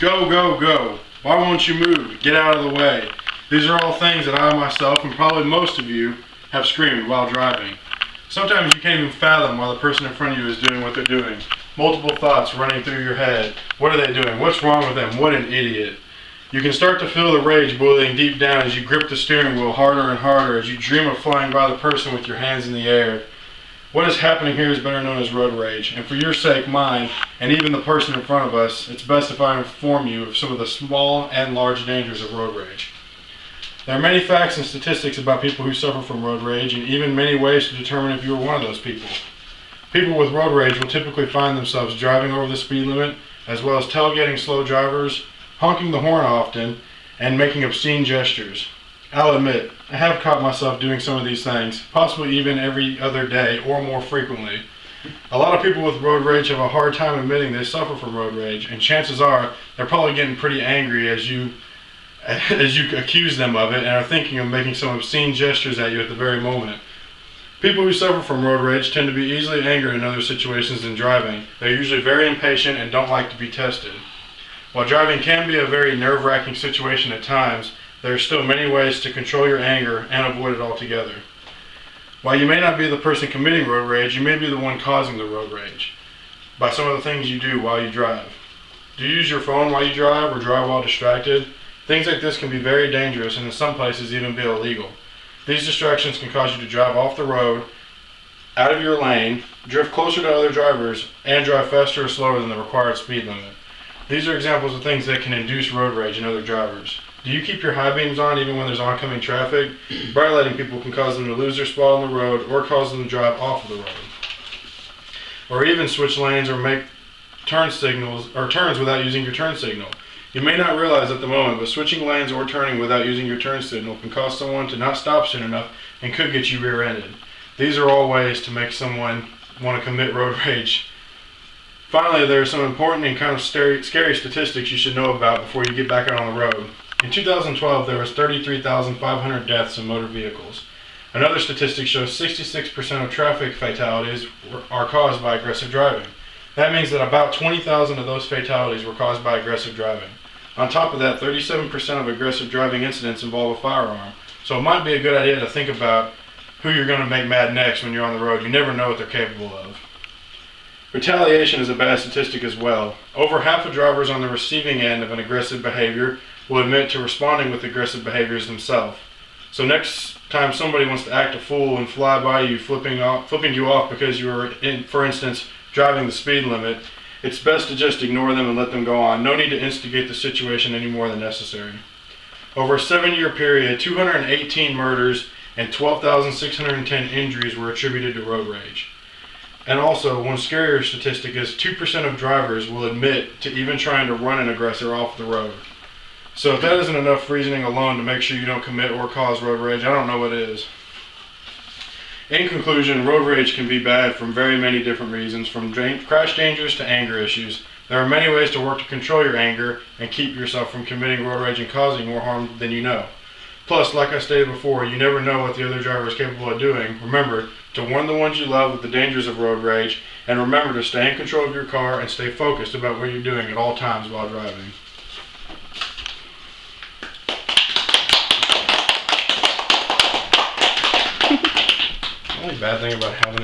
Go, go, go. Why won't you move? Get out of the way. These are all things that I myself, and probably most of you, have screamed while driving. Sometimes you can't even fathom why the person in front of you is doing what they're doing. Multiple thoughts running through your head. What are they doing? What's wrong with them? What an idiot. You can start to feel the rage boiling deep down as you grip the steering wheel harder and harder as you dream of flying by the person with your hands in the air. What is happening here is better known as road rage, and for your sake, mine, and even the person in front of us, it's best if I inform you of some of the small and large dangers of road rage. There are many facts and statistics about people who suffer from road rage, and even many ways to determine if you are one of those people. People with road rage will typically find themselves driving over the speed limit, as well as tailgating slow drivers, honking the horn often, and making obscene gestures. I'll admit, I have caught myself doing some of these things, possibly even every other day or more frequently. A lot of people with road rage have a hard time admitting they suffer from road rage, and chances are they're probably getting pretty angry as you accuse them of it and are thinking of making some obscene gestures at you at the very moment. People who suffer from road rage tend to be easily angered in other situations than driving. They're usually very impatient and don't like to be tested. While driving can be a very nerve-wracking situation at times, there are still many ways to control your anger and avoid it altogether. While you may not be the person committing road rage, you may be the one causing the road rage by some of the things you do while you drive. Do you use your phone while you drive or drive while distracted? Things like this can be very dangerous and in some places even be illegal. These distractions can cause you to drive off the road, out of your lane, drift closer to other drivers, and drive faster or slower than the required speed limit. These are examples of things that can induce road rage in other drivers. Do you keep your high beams on even when there's oncoming traffic? Bright lighting people can cause them to lose their spot on the road or cause them to drive off of the road. Or even switch lanes or make turns without using your turn signal. You may not realize at the moment, but switching lanes or turning without using your turn signal can cause someone to not stop soon enough and could get you rear-ended. These are all ways to make someone want to commit road rage. Finally, there are some important and kind of scary statistics you should know about before you get back out on the road. In 2012, there was 33,500 deaths in motor vehicles. Another statistic shows 66% of traffic fatalities are caused by aggressive driving. That means that about 20,000 of those fatalities were caused by aggressive driving. On top of that, 37% of aggressive driving incidents involve a firearm. So it might be a good idea to think about who you're going to make mad next when you're on the road. You never know what they're capable of. Retaliation is a bad statistic as well. Over half of drivers on the receiving end of an aggressive behavior will admit to responding with aggressive behaviors themselves. So next time somebody wants to act a fool and fly by you, flipping you off because you were, for instance, driving the speed limit, it's best to just ignore them and let them go on. No need to instigate the situation any more than necessary. Over a 7-year period, 218 murders and 12,610 injuries were attributed to road rage. And also, one scarier statistic is 2% of drivers will admit to even trying to run an aggressor off the road. So if that isn't enough reasoning alone to make sure you don't commit or cause road rage, I don't know what is. In conclusion, road rage can be bad from very many different reasons, from crash dangers to anger issues. There are many ways to work to control your anger and keep yourself from committing road rage and causing more harm than you know. Plus, like I stated before, you never know what the other driver is capable of doing. Remember to warn the ones you love of the dangers of road rage, and remember to stay in control of your car and stay focused about what you're doing at all times while driving. The only bad thing about having